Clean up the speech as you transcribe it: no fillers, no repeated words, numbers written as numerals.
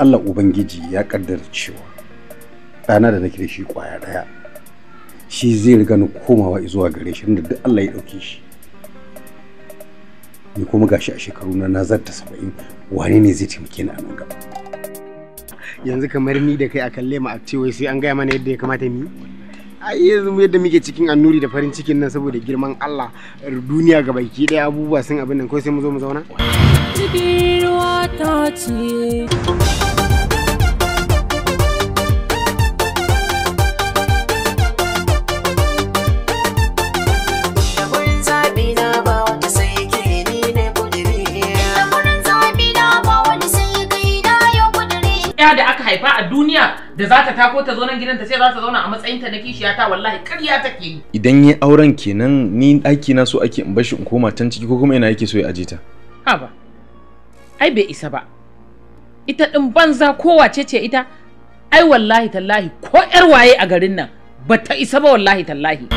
Allah Ubangiji ya kaddara cewa ɗana da nake da shi kwaya ɗaya shi zai riga ni komawa zuwa gare shi da duk Allah ya ɗauke shi, ni kuma gashi a shekaru na zarta 70, wane ne zai taimake ni a nan gaba? Yanzu kamar ni da kai a kalle mu a ce wai sai an gaya mana yadda ya kamata mu ai yanzu yadda muke cikin annuri da farin cikin nan saboda girman Allah duniya ga baki daya abubuwa sun abin nan ko sai mu zo mu zauna. Da aka haifa a duniya da za ta tako ta zo nan gidan ta sai za ta zauna a matsayinta na kishiyata, wallahi ƙarya take yi. Idan yi auren kenan ni ɗaki na so ake in bashi in koma can ciki ko kuma ina yake so ya aje ta? Haba, ai bai isa ba. Ita ɗin banza ko wace ce ita? Ai wallahi tallahi ko ƴar waye a garin nan ba ta isa ba wallahi tallahi.